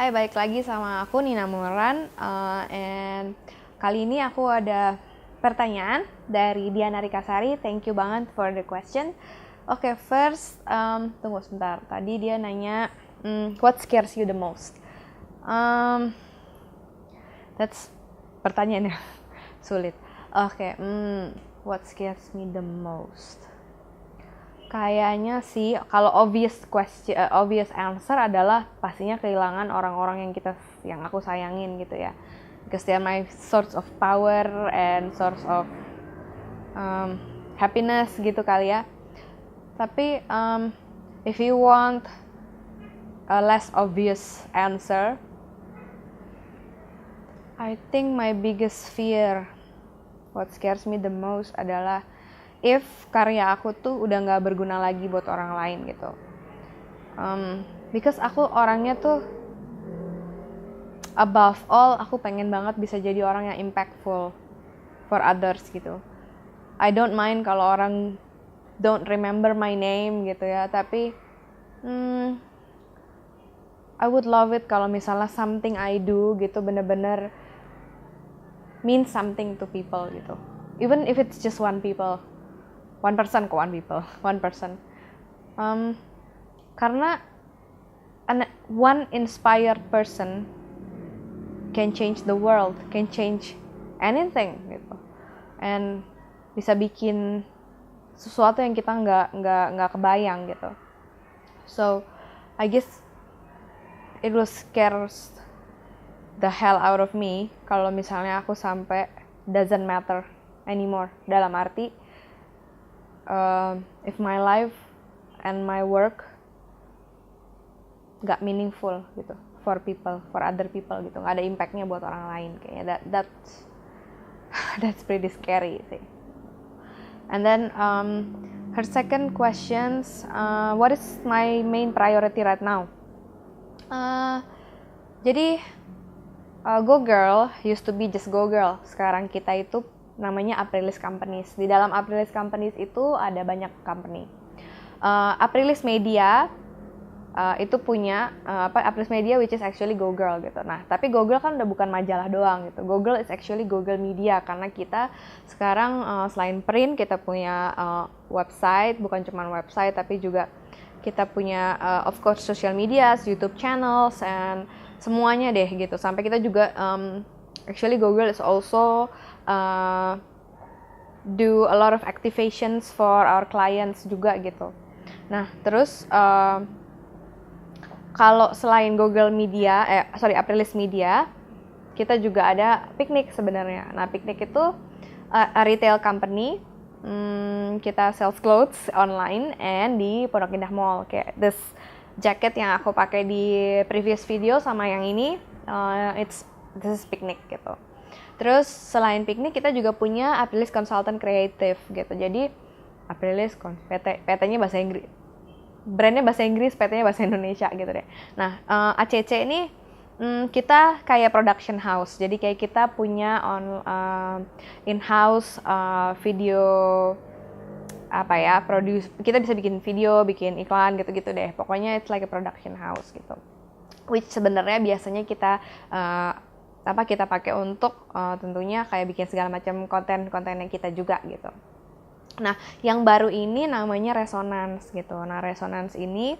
Hai, balik lagi sama aku Nina Moran, and kali ini aku ada pertanyaan dari Diana Rikasari. Thank you banget for the question. Oke, first, tunggu sebentar. Tadi dia nanya, what scares you the most? That's pertanyaannya sulit. Oke, what scares me the most? Kayaknya sih kalau obvious answer adalah pastinya kehilangan orang-orang yang aku sayangin gitu ya, because they are my source of power and source of happiness gitu kali ya. Tapi if you want a less obvious answer, I think my biggest fear, what scares me the most adalah if karya aku tuh udah gak berguna lagi buat orang lain gitu. Because aku orangnya tuh, above all, aku pengen banget bisa jadi orang yang impactful for others gitu. I don't mind kalau orang don't remember my name gitu ya, tapi I would love it kalau misalnya something I do gitu bener-bener means something to people gitu. Even if it's just one person. Karena one inspired person can change the world, can change anything gitu, and bisa bikin sesuatu yang kita nggak kebayang gitu. So I guess it will scares the hell out of me kalau misalnya aku sampai doesn't matter anymore, dalam arti if my life and my work gak meaningful gitu for other people gitu, gak ada impactnya buat orang lain, kayaknya that's pretty scary sih. And then her second questions, what is my main priority right now? Jadi Go Girl used to be just Go Girl, sekarang kita itu namanya Aprilis Companies. Di dalam Aprilis Companies itu ada banyak company. Aprilis Media itu punya Aprilis Media, which is actually Go Girl gitu. Nah, tapi Go Girl kan udah bukan majalah doang gitu. Go Girl is actually Go Girl Media, karena kita sekarang selain print kita punya website, bukan cuma website tapi juga kita punya of course social media, YouTube channels, and semuanya deh gitu. Sampai kita juga actually Go Girl is also do a lot of activations for our clients juga gitu. Nah, terus kalau selain Aprilis Media, kita juga ada Picnic sebenarnya. Nah, Picnic itu a retail company. Kita sell clothes online and di Pondok Indah Mall. Kayak this jacket yang aku pakai di previous video sama yang ini, this is Picnic gitu. Terus selain Picnic kita juga punya Aprilis Consultant Creative gitu. Jadi Aprilis PT-nya bahasa Inggris, brandnya bahasa Inggris, PT-nya bahasa Indonesia gitu deh. Nah, ACC ini kita kayak production house. Jadi kayak kita punya in-house video kita bisa bikin video, bikin iklan gitu-gitu deh. Pokoknya it's like a production house gitu. Which sebenarnya biasanya kita kita pakai untuk tentunya kayak bikin segala macam konten-kontennya kita juga gitu. Nah, yang baru ini namanya Resonance gitu. Nah, Resonance ini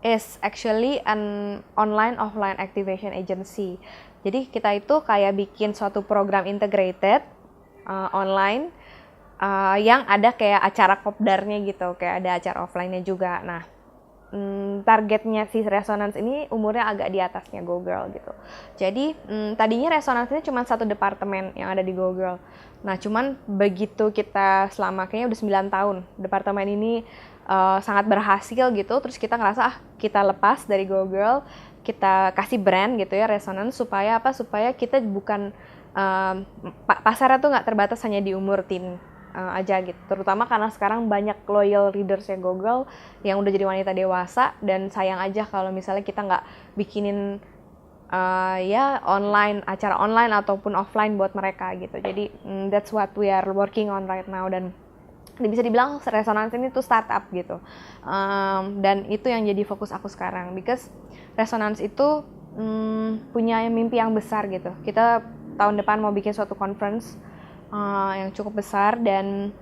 is actually an online-offline activation agency. Jadi kita itu kayak bikin suatu program integrated online yang ada kayak acara kopdarnya gitu, kayak ada acara offline-nya juga. Nah, targetnya si Resonance ini umurnya agak di atasnya Go Girl gitu. Jadi tadinya Resonance ini cuma satu departemen yang ada di Go Girl. Nah, cuman begitu kita selama kayaknya udah 9 tahun departemen ini sangat berhasil gitu, terus kita ngerasa kita lepas dari Go Girl, kita kasih brand gitu ya Resonance, supaya kita bukan pasarnya tuh nggak terbatas hanya di umur teen aja gitu, terutama karena sekarang banyak loyal readersnya Go Girl yang udah jadi wanita dewasa, dan sayang aja kalau misalnya kita nggak bikinin acara online ataupun offline buat mereka gitu. Jadi that's what we are working on right now, dan bisa dibilang Resonance ini tuh startup gitu. Dan itu yang jadi fokus aku sekarang, because Resonance itu punya mimpi yang besar gitu. Kita tahun depan mau bikin suatu conference yang cukup besar, dan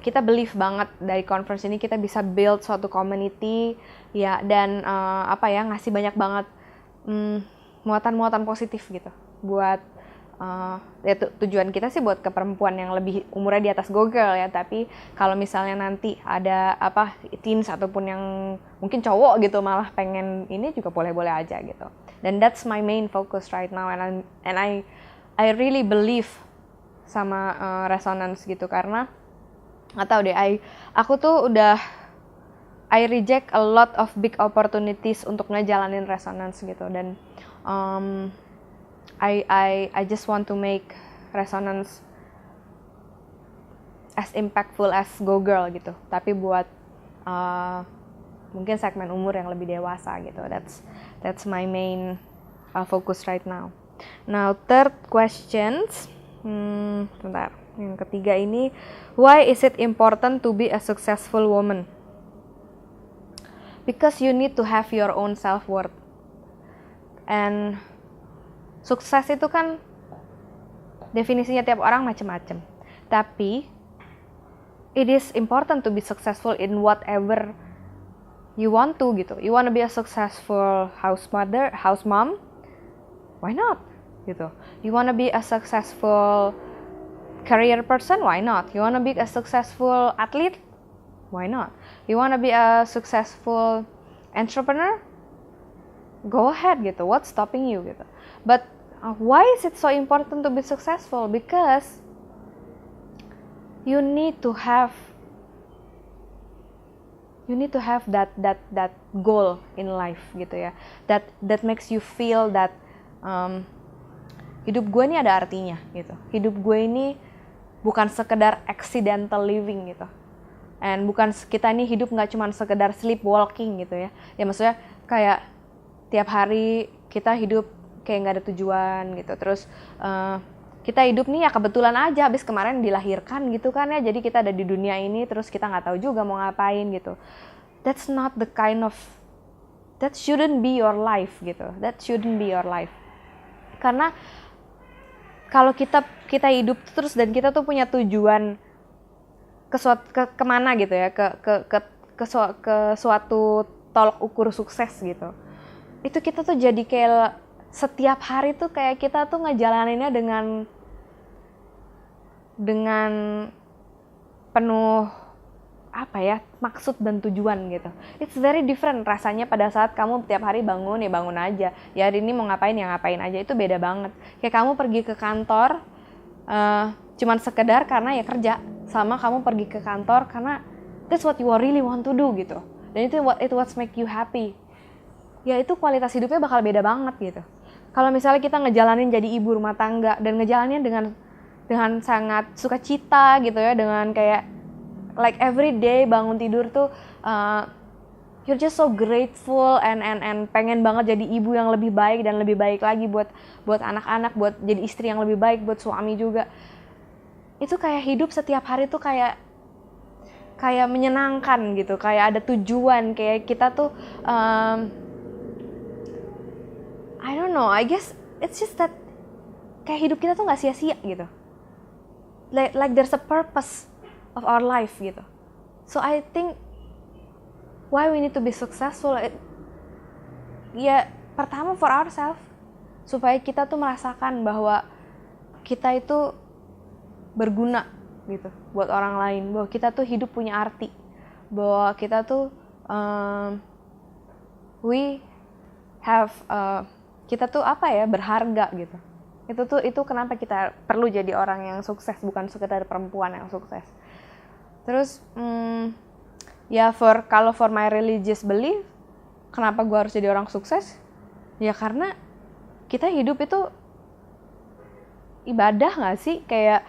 kita believe banget dari conference ini kita bisa build suatu community ya, dan ngasih banyak banget muatan-muatan positif gitu buat tujuan kita sih buat ke perempuan yang lebih umurnya di atas Google ya. Tapi kalau misalnya nanti ada teens ataupun yang mungkin cowok gitu malah pengen ini juga boleh-boleh aja gitu. Dan that's my main focus right now, and I really believe sama Resonance gitu, karena nggak tahu deh, aku tuh udah I reject a lot of big opportunities untuk ngejalanin Resonance gitu, dan I just want to make Resonance as impactful as Go Girl gitu, tapi buat mungkin segmen umur yang lebih dewasa gitu. That's my main focus right now. Now third questions, bentar, yang ketiga ini, why is it important to be a successful woman? Because you need to have your own self-worth. And sukses itu kan definisinya tiap orang macam-macam. Tapi it is important to be successful in whatever you want to gitu. You want to be a successful house mom? Why not? Gitu. You want to be a successful career person? Why not? You want to be a successful athlete? Why not? You want to be a successful entrepreneur? Go ahead gitu. What's stopping you gitu. But why is it so important to be successful? Because you need to have that goal in life gitu ya. That makes you feel that hidup gue ini ada artinya gitu. Hidup gue ini bukan sekedar accidental living gitu. And bukan kita ini hidup nggak cuma sekedar sleepwalking gitu ya. Ya maksudnya kayak tiap hari kita hidup kayak nggak ada tujuan gitu. Terus kita hidup nih ya kebetulan aja habis kemarin dilahirkan gitu kan ya. Jadi kita ada di dunia ini terus kita nggak tahu juga mau ngapain gitu. That shouldn't be your life gitu. That shouldn't be your life. Karena kalau kita hidup terus dan kita tuh punya tujuan kemana gitu ya, ke suatu tolok ukur sukses gitu. Itu kita tuh jadi kayak setiap hari tuh kayak kita tuh ngejalaninnya dengan penuh maksud dan tujuan gitu. It's very different rasanya pada saat kamu tiap hari bangun aja. Ya hari ini mau ngapain ya ngapain aja, itu beda banget. Kayak kamu pergi ke kantor cuman sekedar karena ya kerja, sama kamu pergi ke kantor karena that's what you really want to do gitu. Dan itu what make you happy. Ya itu kualitas hidupnya bakal beda banget gitu. Kalau misalnya kita ngejalanin jadi ibu rumah tangga dan ngejalanin dengan sangat sukacita gitu ya, dengan kayak like every day bangun tidur tuh you're just so grateful and pengen banget jadi ibu yang lebih baik dan lebih baik lagi buat anak-anak, buat jadi istri yang lebih baik, buat suami juga. Itu kayak hidup setiap hari tuh kayak menyenangkan gitu, kayak ada tujuan, kayak kita tuh I don't know, I guess it's just that kayak hidup kita tuh nggak sia-sia gitu. Like there's a purpose of our life gitu. So I think why we need to be successful, ya pertama for ourselves, supaya kita tuh merasakan bahwa kita itu berguna gitu buat orang lain, bahwa kita tuh hidup punya arti, bahwa kita tuh kita tuh berharga gitu. Itu kenapa kita perlu jadi orang yang sukses, bukan sekedar perempuan yang sukses. Terus ya kalau for my religious belief, kenapa gue harus jadi orang sukses? Ya karena kita hidup itu ibadah nggak sih? Kayak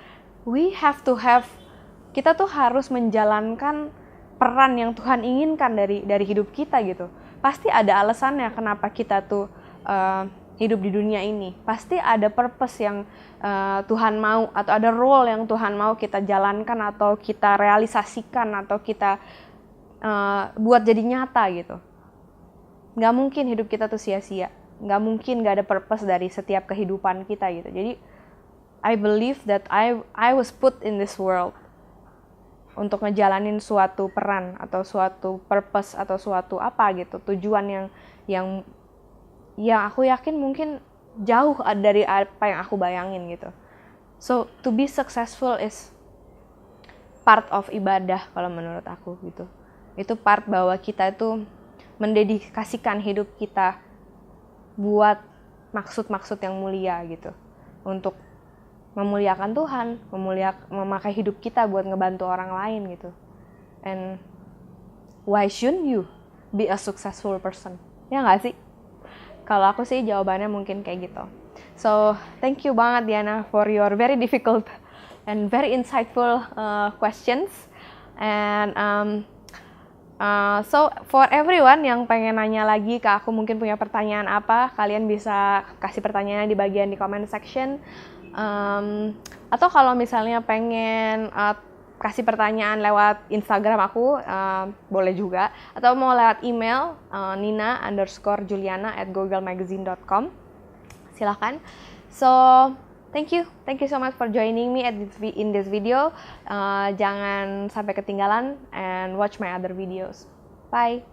kita tuh harus menjalankan peran yang Tuhan inginkan dari hidup kita gitu. Pasti ada alasannya kenapa kita tuh hidup di dunia ini. Pasti ada purpose yang Tuhan mau, atau ada role yang Tuhan mau kita jalankan, atau kita realisasikan, atau kita buat jadi nyata gitu. Nggak mungkin hidup kita tuh sia-sia. Nggak mungkin nggak ada purpose dari setiap kehidupan kita gitu. Jadi I believe that I was put in this world untuk ngejalanin suatu peran atau suatu purpose atau suatu apa gitu, tujuan yang aku yakin mungkin jauh dari apa yang aku bayangin gitu. So to be successful is part of ibadah kalau menurut aku gitu. Itu part bahwa kita itu mendedikasikan hidup kita buat maksud-maksud yang mulia gitu, untuk memuliakan Tuhan, memakai hidup kita buat ngebantu orang lain gitu. And why shouldn't you be a successful person? Ya nggak sih? Kalau aku sih jawabannya mungkin kayak gitu. So, thank you banget Diana for your very difficult and very insightful questions. And so for everyone yang pengen nanya lagi ke aku, mungkin punya pertanyaan apa, kalian bisa kasih pertanyaannya di bagian di comment section. Atau kalau misalnya pengen kasih pertanyaan lewat Instagram aku, boleh juga. Atau mau lewat email, nina_juliana@googlemagasine.com. Silahkan. So, thank you so much for joining me in this video. Jangan sampai ketinggalan and watch my other videos. Bye.